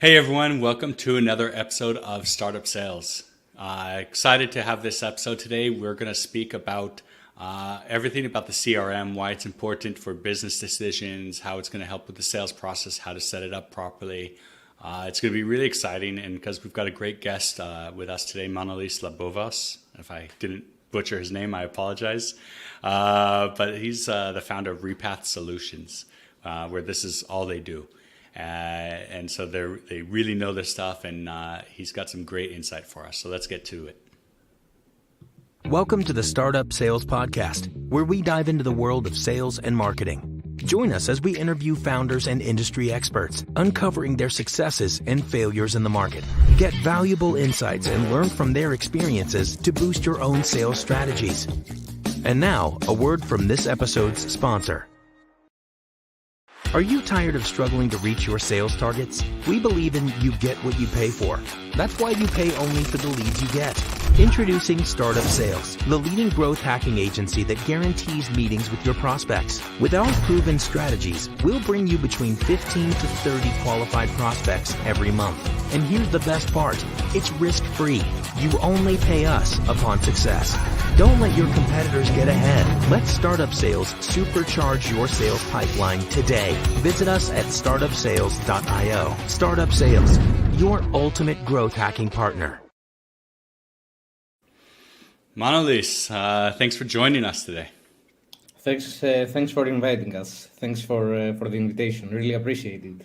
Hey everyone, welcome to another episode of Startup Sales. Excited to have this episode today. We're going to speak about everything about the CRM, why it's important for business decisions, how it's going to help with the sales process, how to set it up properly. It's going to be really exciting, and because we've got a great guest with us today, Manolis Labovas. If I didn't butcher his name, I apologize. But he's the founder of Repath Solutions, where this is all they do. And so they really know their stuff, and he's got some great insight for us. So let's get to it. Welcome to the Startup Sales Podcast, where we dive into the world of sales and marketing. Join us as we interview founders and industry experts, uncovering their successes and failures in the market. Get valuable insights and learn from their experiences to boost your own sales strategies. And now, a word from this episode's sponsor. Are you tired of struggling to reach your sales targets? We believe in you get what you pay for. That's why you pay only for the leads you get. Introducing Startup Sales, the leading growth hacking agency that guarantees meetings with your prospects. With our proven strategies, we'll bring you between 15 to 30 qualified prospects every month. And here's the best part, it's risk-free. You only pay us upon success. Don't let your competitors get ahead. Let Startup Sales supercharge your sales pipeline today. Visit us at startupsales.io. Startup Sales, your ultimate growth hacking partner. Manolis, thanks for joining us today. Thanks for inviting us. Thanks for the invitation. Really appreciate it.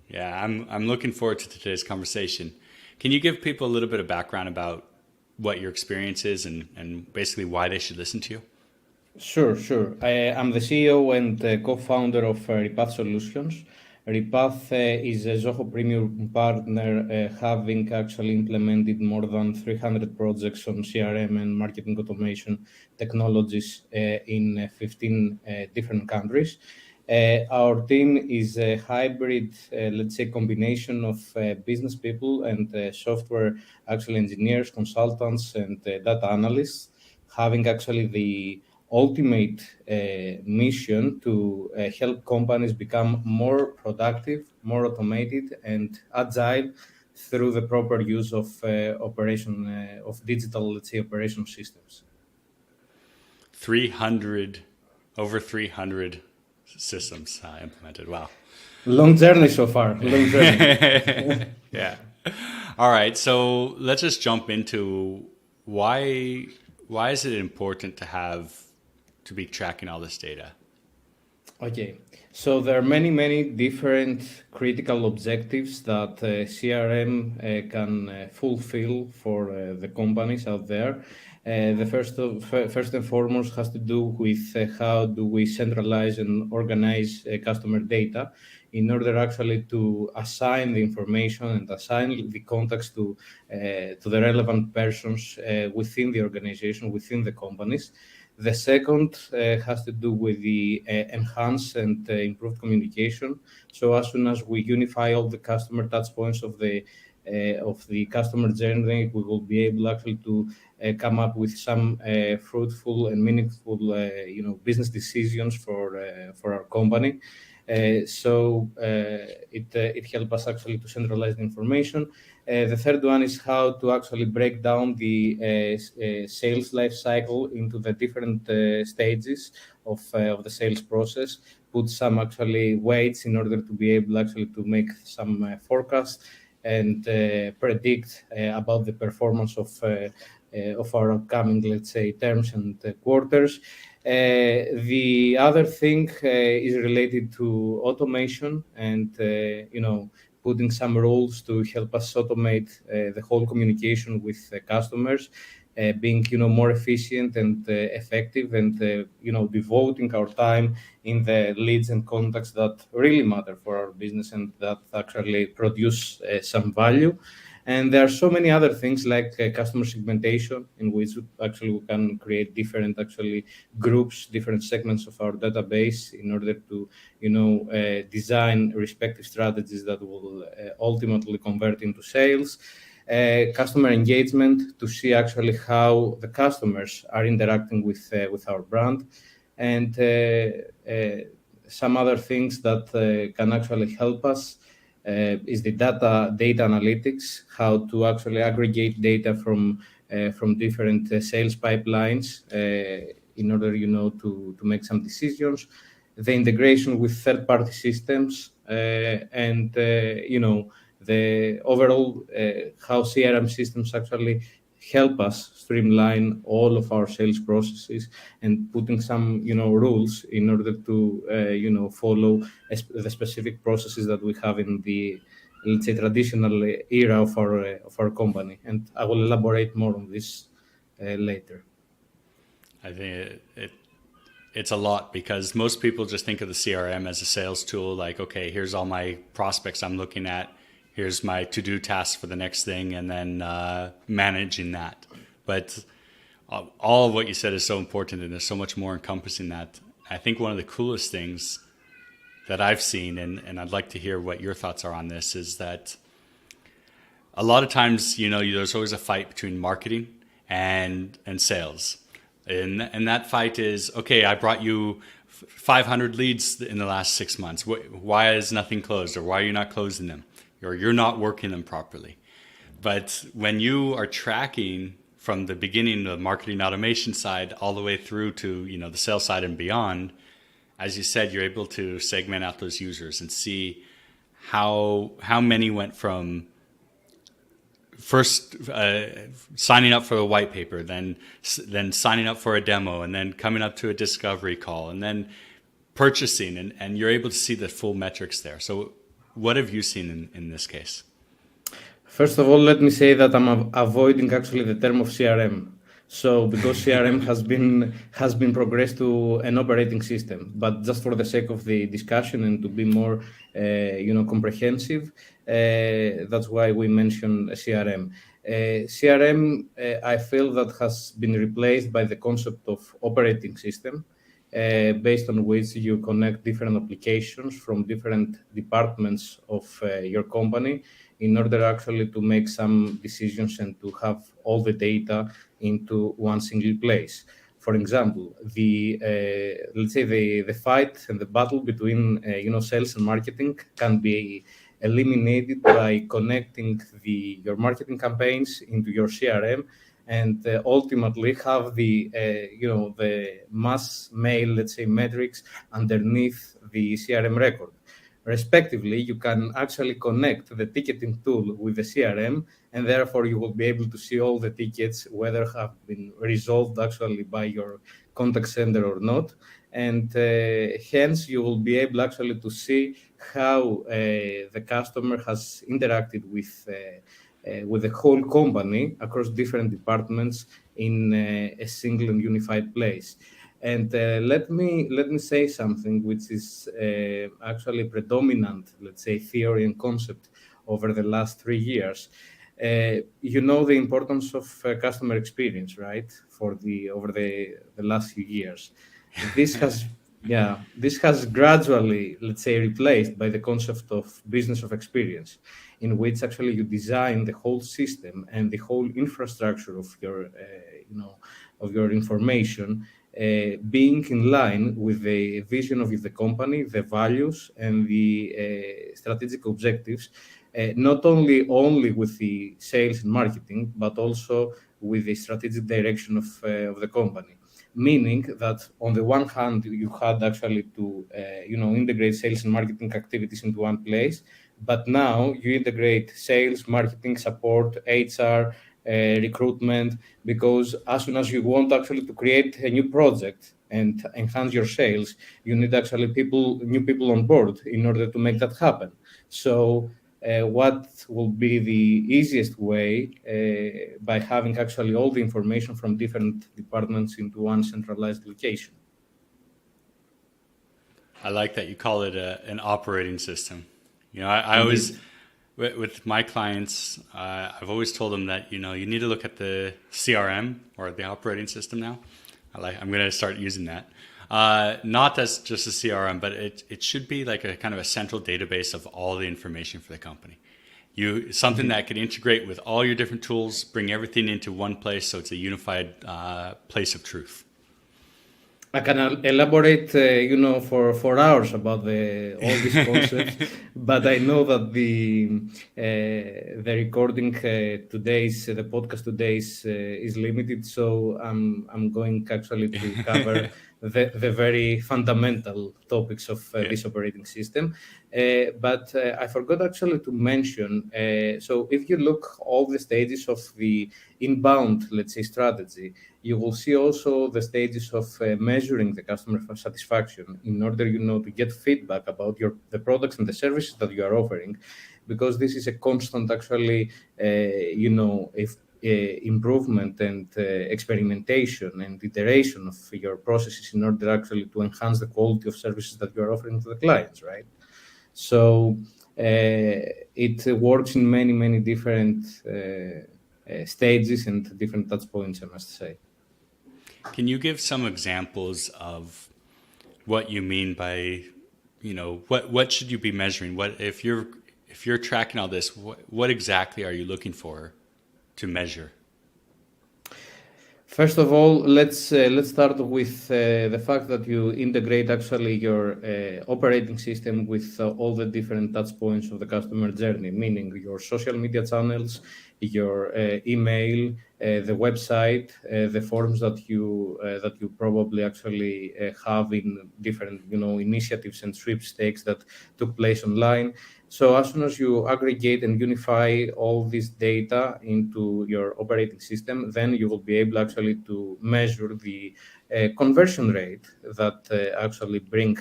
Yeah, I'm looking forward to today's conversation. Can you give people a little bit of background about what your experience is and basically why they should listen to you? Sure. I'm the CEO and co-founder of Repath Solutions. Repath is a Zoho Premier partner, having actually implemented more than 300 projects on CRM and marketing automation technologies in 15 different countries. Our team is a hybrid, let's say, combination of business people and software actually engineers, consultants, and data analysts, having actually the ultimate mission to help companies become more productive, more automated, and agile through the proper use of of digital, let's say, operation systems. Over 300 systems implemented. Wow. Long journey so far. Long journey. Yeah. All right. So let's just jump into why is it important to be tracking all this data? Okay. So there are many different critical objectives that CRM can fulfill for the companies out there. The first and foremost has to do with how do we centralize and organize customer data in order actually to assign the information and assign the contacts to the relevant persons within the organization, within the companies. The second has to do with the enhanced and improved communication. So as soon as we unify all the customer touch points of the customer journey, we will be able actually to come up with some fruitful and meaningful, business decisions for our company. So it helps us actually to centralize the information. The third one is how to actually break down the sales life cycle into the different stages of the sales process, put some actually weights in order to be able actually to make some forecasts and predict about the performance of our upcoming, let's say, terms and quarters. The other thing is related to automation and, putting some rules to help us automate the whole communication with customers, being, more efficient and effective and, devoting our time in the leads and contacts that really matter for our business and that actually produce some value. And there are so many other things like customer segmentation, in which actually we can create different actually groups, different segments of our database in order to, design respective strategies that will ultimately convert into sales. Customer engagement to see actually how the customers are interacting with our brand, and some other things that can actually help us is the data analytics, how to actually aggregate data from different sales pipelines in order, to make some decisions. The integration with third-party systems, and the overall how CRM systems actually help us streamline all of our sales processes, and putting some rules in order to follow the specific processes that we have in the, let's say, traditional era of our company. And I will elaborate more on this later. I think it's a lot, because most people just think of the CRM as a sales tool. Like, okay, here's all my prospects I'm looking at. Here's my to-do tasks for the next thing, and then managing that. But all of what you said is so important, and there's so much more encompassing that. I think one of the coolest things that I've seen, and I'd like to hear what your thoughts are on this, is that a lot of times, there's always a fight between marketing and sales. And that fight is, okay, I brought you 500 leads in the last 6 months. Why is nothing closed? Or why are you not closing them? Or you're not working them properly. But when you are tracking from the beginning, the marketing automation side, all the way through to, the sales side and beyond, as you said, you're able to segment out those users and see how many went from first signing up for a white paper, then signing up for a demo, and then coming up to a discovery call, and then purchasing, and you're able to see the full metrics there. So what have you seen in this case? First of all, let me say that I'm avoiding actually the term of CRM. So because CRM has been progressed to an operating system, but just for the sake of the discussion and to be more comprehensive, that's why we mention CRM. CRM, I feel that has been replaced by the concept of operating system, based on which you connect different applications from different departments of your company in order actually to make some decisions and to have all the data into one single place. For example, let's say the fight and the battle between sales and marketing can be eliminated by connecting your marketing campaigns into your CRM, and ultimately have the mass mail, let's say, metrics underneath the CRM record. Respectively, you can actually connect the ticketing tool with the CRM, and therefore you will be able to see all the tickets, whether have been resolved actually by your contact center or not. And hence, you will be able actually to see how the customer has interacted with the whole company across different departments in a single and unified place. And let me say something which is actually predominant, let's say, theory and concept over the last 3 years. The importance of customer experience, right? Over the last few years, this has gradually, let's say, replaced by the concept of business of experience, in which actually you design the whole system and the whole infrastructure of your information, being in line with the vision of the company, the values, and the strategic objectives, not only with the sales and marketing, but also with the strategic direction of the company. Meaning that on the one hand, you had actually to integrate sales and marketing activities into one place, but now you integrate sales, marketing, support, HR, recruitment, because as soon as you want actually to create a new project and enhance your sales, you need actually new people on board in order to make that happen. So what will be the easiest way by having actually all the information from different departments into one centralized location? I like that you call it an operating system. I always, with my clients, I've always told them that, you need to look at the CRM, or the operating system now. I'm going to start using that. Not as just a CRM, but it should be like a kind of a central database of all the information for the company. Something that can integrate with all your different tools, bring everything into one place, so it's a unified place of truth. I can elaborate, for hours about all these concepts, but I know that the recording the podcast today's is limited, so I'm going actually to cover the very fundamental topics of Yeah. this operating system. But I forgot actually to mention. So if you look all the stages of the inbound, let's say, strategy, you will see also the stages of measuring the customer satisfaction in order, to get feedback about the products and the services that you are offering, because this is a constant, actually, if improvement and experimentation and iteration of your processes in order actually to enhance the quality of services that you are offering to the clients, right? So it works in many, many different stages and different touch points, I must say. Can you give some examples of what you mean by, what should you be measuring? What if you're tracking all this, what exactly are you looking for to measure? First of all, let's start with the fact that you integrate actually your operating system with all the different touch points of the customer journey, meaning your social media channels, your email, the website, the forms that you probably actually have in different initiatives and sweepstakes that took place online. So as soon as you aggregate and unify all this data into your operating system, then you will be able actually to measure the conversion rate that actually bring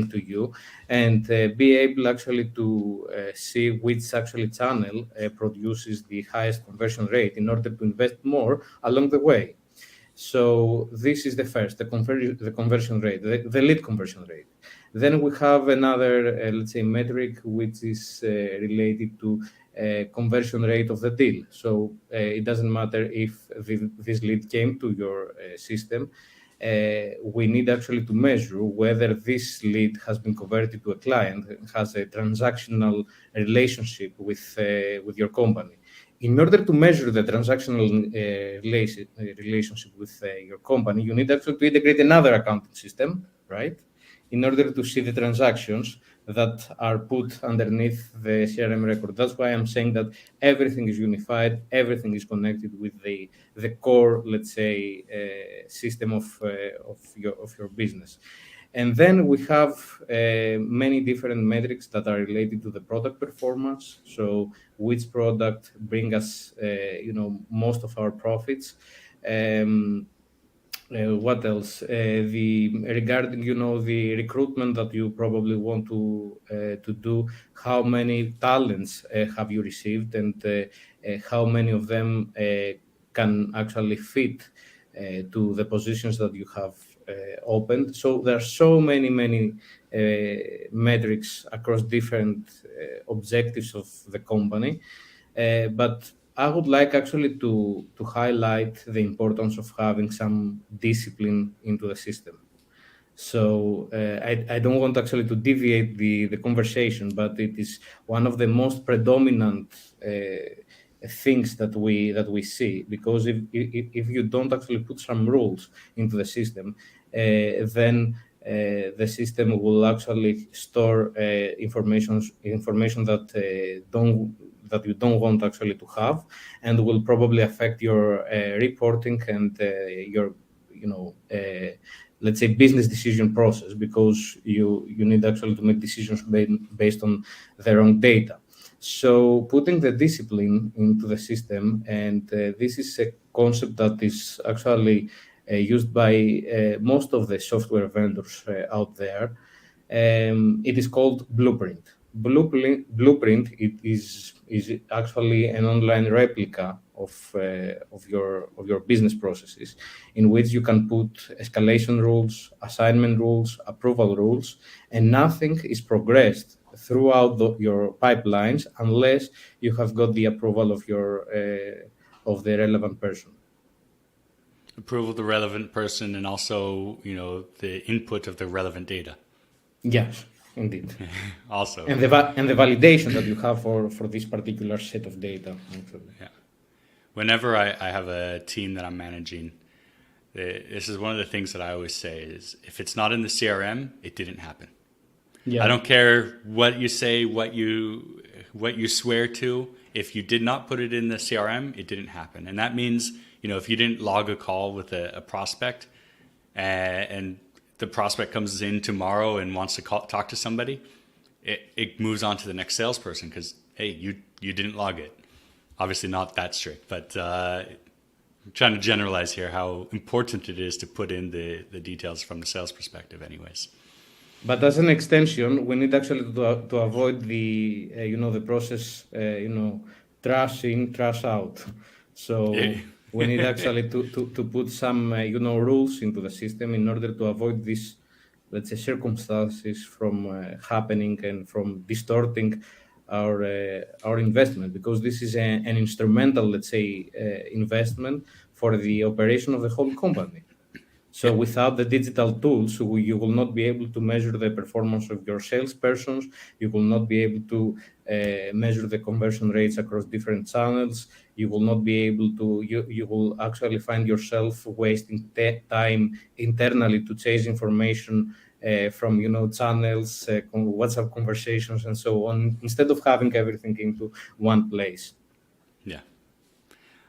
to you, and be able actually to see which actually channel produces the highest conversion rate in order to invest more along the way. So this is the first, the conversion rate, the lead conversion rate. Then we have another, let's say, metric, which is related to conversion rate of the deal. So it doesn't matter if this lead came to your system. We need actually to measure whether this lead has been converted to a client, has a transactional relationship with your company. In order to measure the transactional relationship with your company, you need actually to integrate another accounting system, right? In order to see the transactions that are put underneath the CRM record. That's why I'm saying that everything is unified, everything is connected with the core, let's say, system of your business. And then we have many different metrics that are related to the product performance. So which product bring us, most of our profits. What else? Regarding the recruitment that you probably want to do, how many talents have you received, and how many of them can actually fit to the positions that you have opened. So there are so many metrics across different objectives of the company, but I would like actually to highlight the importance of having some discipline into the system. So I don't want actually to deviate the conversation, but it is one of the most predominant things that we see, because if you don't actually put some rules into the system, then the system will actually store information that you don't want actually to have, and will probably affect your reporting and your let's say business decision process, because you need actually to make decisions based on their own data. So putting the discipline into the system, and this is a concept that is actually used by most of the software vendors out there. It is called Blueprint. Blueprint it is actually an online replica of your business processes, in which you can put escalation rules, assignment rules, approval rules, and nothing is progressed throughout your pipelines unless you have got the approval of the relevant person. Approval of the relevant person, and also, the input of the relevant data. Yes, indeed. Also. And the validation that you have for this particular set of data. Actually. Yeah. Whenever I have a team that I'm managing, This is one of the things that I always say is if it's not in the CRM, it didn't happen. Yeah. I don't care what you say, what you swear to. If you did not put it in the CRM, it didn't happen. And that means, if you didn't log a call with a prospect and the prospect comes in tomorrow and wants to talk to somebody, it moves on to the next salesperson because, hey, you didn't log it. Obviously not that strict, but I'm trying to generalize here how important it is to put in the details from the sales perspective anyways. But as an extension, we need actually to avoid the the process trash in, trash out. So Yeah. we need actually to put some rules into the system in order to avoid these, let's say, circumstances from happening and from distorting our investment, because this is an instrumental, let's say, investment for the operation of the whole company. So Yep. without the digital tools, you will not be able to measure the performance of your salespersons. You will not be able to measure the conversion rates across different channels. You will not be able to. You will actually find yourself wasting time internally to chase information from channels, WhatsApp conversations, and so on, instead of having everything into one place. Yeah.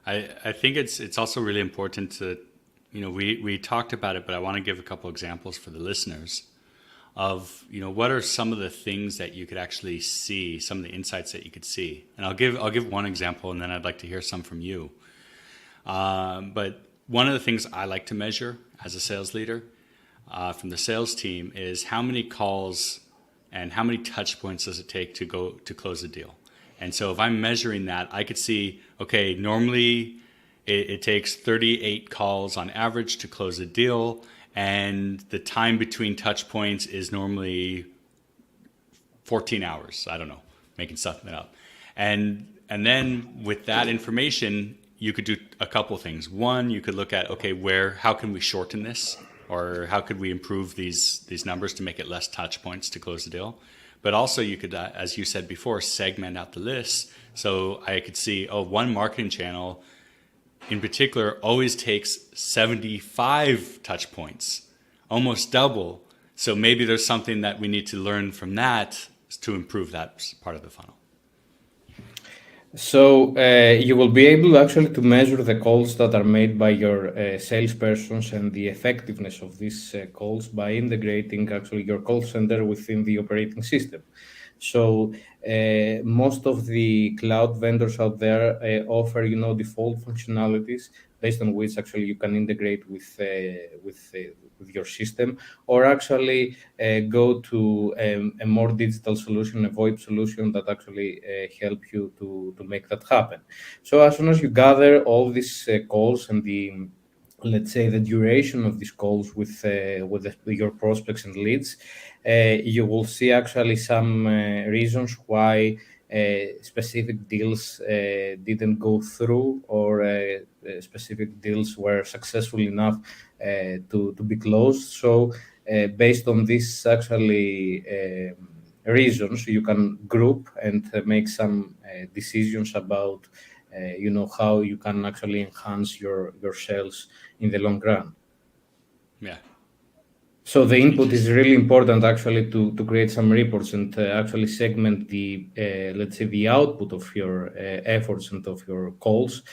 I think it's also really important to, we talked about it, but I want to give a couple examples for the listeners of, what are some of the things that you could actually see, some of the insights that you could see. And I'll give one example, and then I'd like to hear some from you. But one of the things I like to measure as a sales leader from the sales team is how many calls and how many touch points does it take to close a deal. And so if I'm measuring that, I could see, okay, normally it takes 38 calls on average to close a deal, and the time between touch points is normally 14 hours. I don't know, making something up. And then with that information, you could do a couple things. One, you could look at, okay, how can we shorten this? Or how could we improve these numbers to make it less touch points to close the deal? But also you could, as you said before, segment out the list. So I could see, one marketing channel in particular always takes 75 touch points, almost double. So maybe there's something that we need to learn from that to improve that part of the funnel. So you will be able actually to measure the calls that are made by your salespersons and the effectiveness of these calls by integrating actually your call center within the operating system. So most of the cloud vendors out there offer default functionalities based on which actually you can integrate with your system, or actually go to a more digital solution, a VoIP solution that actually help you to make that happen. So as soon as you gather all these calls and let's say the duration of these calls with your prospects and leads, you will see actually some reasons why specific deals didn't go through, or specific deals were successful enough to be closed. So based on this actually reasons, you can group and make some decisions about how you can actually enhance your sales in the long run. Yeah. So the input is really important actually to create some reports and actually segment the let's say the output of your efforts and of your calls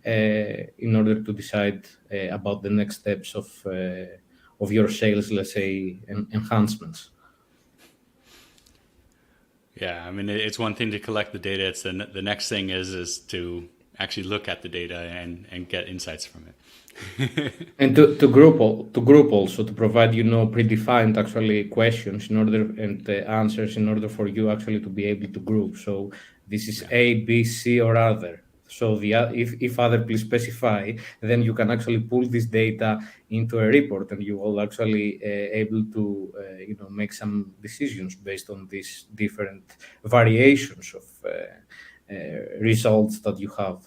in order to decide about the next steps of your sales, let's say, enhancements. Yeah, I mean, it's one thing to collect the data. It's the next thing is to actually look at the data and get insights from it. And to group also, to provide predefined actually questions in order and answers in order for you actually to be able to group. So this is A, B, C, or other. So if other, please specify, then you can actually pull this data into a report, and you will actually able to make some decisions based on these different variations of results that you have.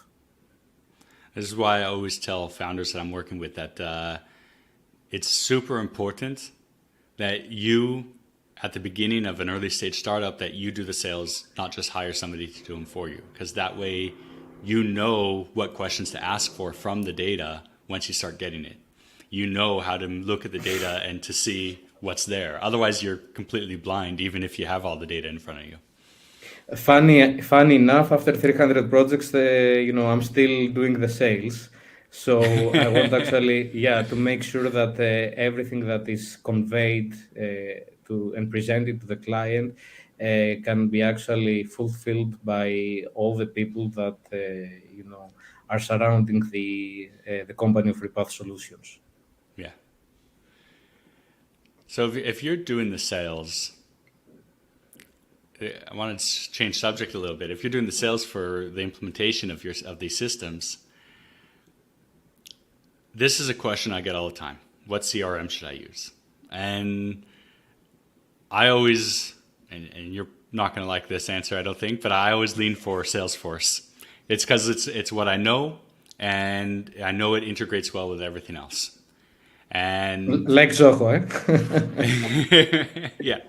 This is why I always tell founders that I'm working with that it's super important that you, at the beginning of an early stage startup, that you do the sales, not just hire somebody to do them for you. Because that way you know what questions to ask for from the data once you start getting it. you know how to look at the data and to see what's there. Otherwise, you're completely blind, even if you have all the data in front of you. Funny enough, after 300 projects, I'm still doing the sales. So I want actually, to make sure that everything that is conveyed to and presented to the client can be actually fulfilled by all the people that are surrounding the company of Repath Solutions. Yeah. So if you're doing the sales, I want to change subject a little bit. If you're doing the sales for the implementation of these systems, this is a question I get all the time. What CRM should I use? And I always, and you're not going to like this answer, I don't think, but I always lean for Salesforce. It's because it's what I know, and I know it integrates well with everything else. And like Zoho, yeah.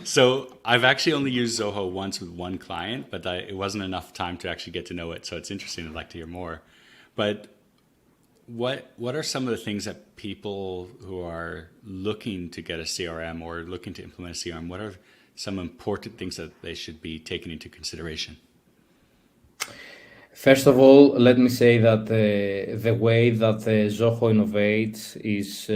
So I've actually only used Zoho once with one client, but it wasn't enough time to actually get to know it. So it's interesting. I'd like to hear more. But what are some of the things that people who are looking to get a CRM or looking to implement a CRM, what are some important things that they should be taking into consideration? First of all, let me say that the way that Zoho innovates is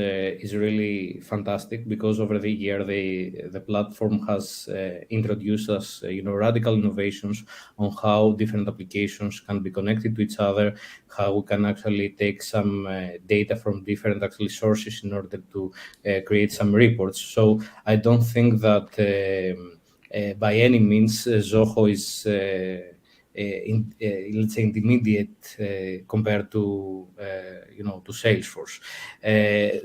really fantastic, because over the year the platform has introduced us radical innovations on how different applications can be connected to each other, how we can actually take some data from different actually sources in order to create some reports. So I don't think that by any means Zoho is let's say intermediate compared to to Salesforce.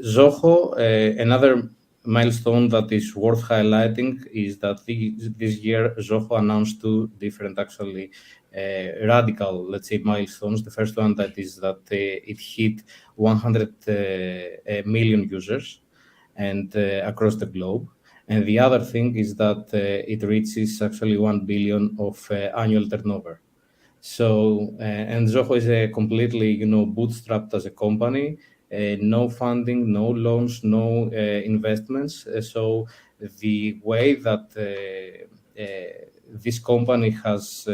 Zoho, another milestone that is worth highlighting is that this year Zoho announced two different actually radical, let's say, milestones. The first one that is that it hit 100 million users and across the globe. And the other thing is that it reaches actually 1 billion of annual turnover. So, and Zoho is completely, bootstrapped as a company, no funding, no loans, no investments. So the way that this company has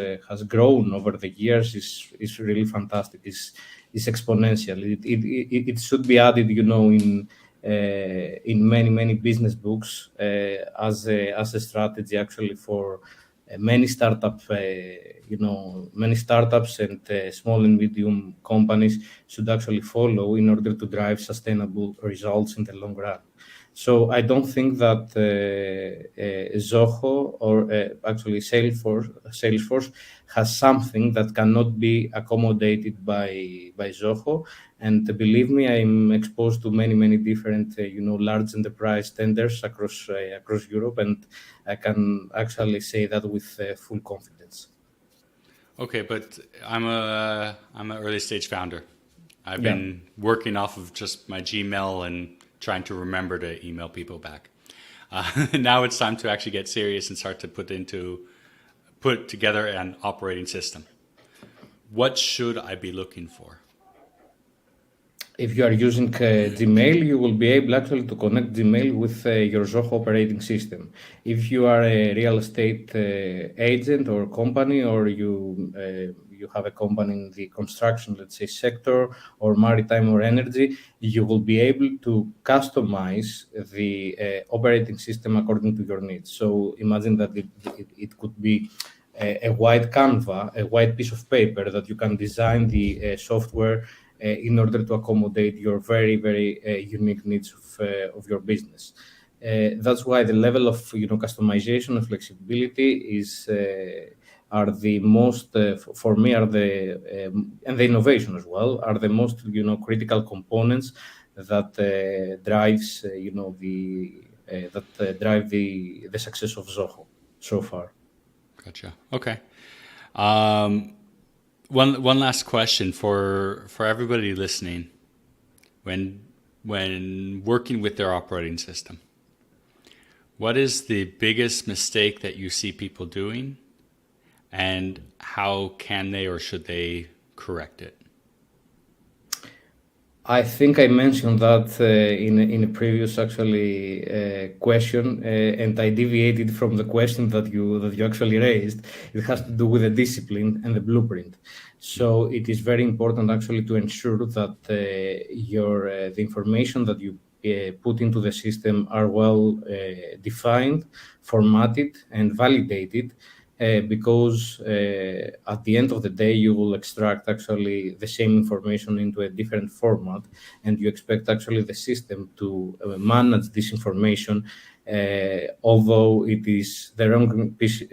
grown over the years is really fantastic. Is exponential. It should be added, in many business books as a strategy actually for many startups and small and medium companies should actually follow in order to drive sustainable results in the long run. So I don't think that Zoho or actually Salesforce has something that cannot be accommodated by Zoho. And believe me, I'm exposed to many different large enterprise tenders across Europe, and I can actually say that with full confidence. Okay, but I'm an early stage founder. I've been working off of just my Gmail and trying to remember to email people back. Now it's time to actually get serious and start to put together an operating system. What should I be looking for? If you are using Gmail, you will be able actually to connect Gmail with your Zoho operating system. If you are a real estate agent or company, or you have a company in the construction, let's say, sector, or maritime or energy, you will be able to customize the operating system according to your needs. So imagine that it could be a white Canva, a white piece of paper that you can design the software in order to accommodate your very unique needs of your business. That's why the level of customization and flexibility are the most for me are the and the innovation as well are the most critical components that drives drive the success of Zoho so far. Gotcha. Okay. One last question for everybody listening. When working with their operating system, what is the biggest mistake that you see people doing, and how can they or should they correct it? I think I mentioned that in a previous question, and I deviated from the question that you actually raised. It has to do with the discipline and the blueprint. So it is very important actually to ensure that the information that you put into the system are well defined, formatted, and validated. Because at the end of the day, you will extract actually the same information into a different format, and you expect actually the system to manage this information, although it is the wrong piece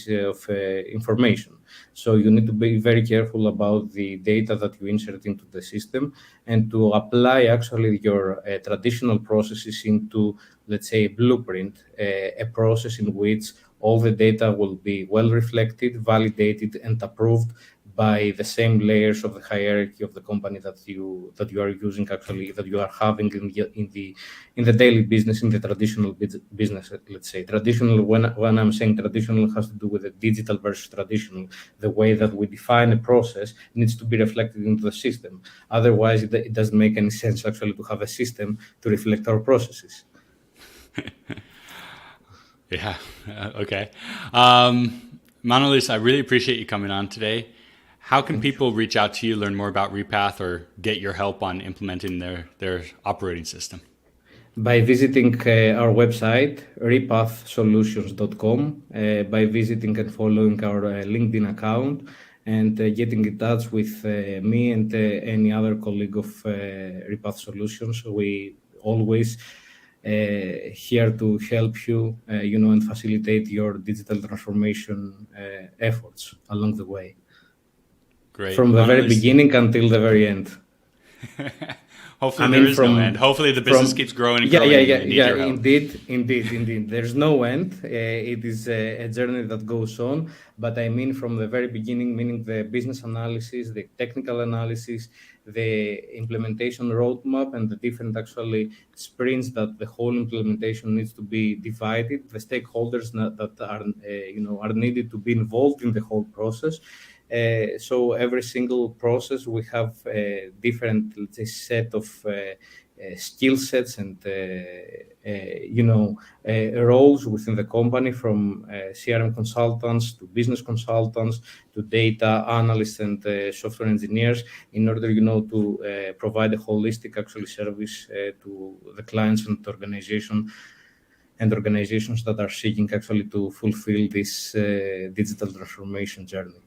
of information. So you need to be very careful about the data that you insert into the system and to apply actually your traditional processes into, let's say, a blueprint, a process in which all the data will be well reflected, validated, and approved by the same layers of the hierarchy of the company that you are using, actually, that you are having in the daily business, in the traditional business. Let's say traditional. When I'm saying traditional, it has to do with the digital versus traditional. The way that we define a process needs to be reflected into the system. Otherwise, it doesn't make any sense actually to have a system to reflect our processes. Yeah. Okay. Manolis, I really appreciate you coming on today. How can people reach out to you, learn more about Repath, or get your help on implementing their operating system? By visiting our website, repathsolutions.com, by visiting and following our LinkedIn account, and getting in touch with me and any other colleague of Repath Solutions. We always here to help you, and facilitate your digital transformation efforts along the way. Great. From the very beginning until the very end. Hopefully there is no end. Hopefully the business keeps growing and growing. Yeah. Indeed. There's no end. It is a journey that goes on. But I mean from the very beginning, meaning the business analysis, the technical analysis, the implementation roadmap, and the different actually sprints that the whole implementation needs to be divided. The stakeholders that are needed to be involved in the whole process. So every single process we have a different, let's say, set of skill sets and roles within the company, from CRM consultants to business consultants to data analysts and software engineers, in order to provide a holistic actually service to the clients and organizations that are seeking actually to fulfill this digital transformation journey.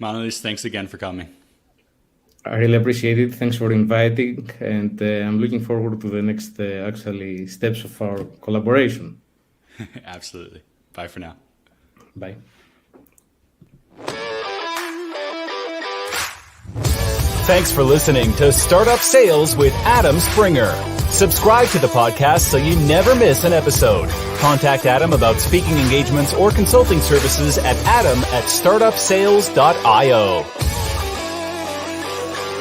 Manolis, thanks again for coming. I really appreciate it. Thanks for inviting, and I'm looking forward to the next actually steps of our collaboration. Absolutely. Bye for now. Bye. Thanks for listening to Startup Sales with Adam Springer. Subscribe to the podcast so you never miss an episode. Contact Adam about speaking engagements or consulting services at adam@startupsales.io.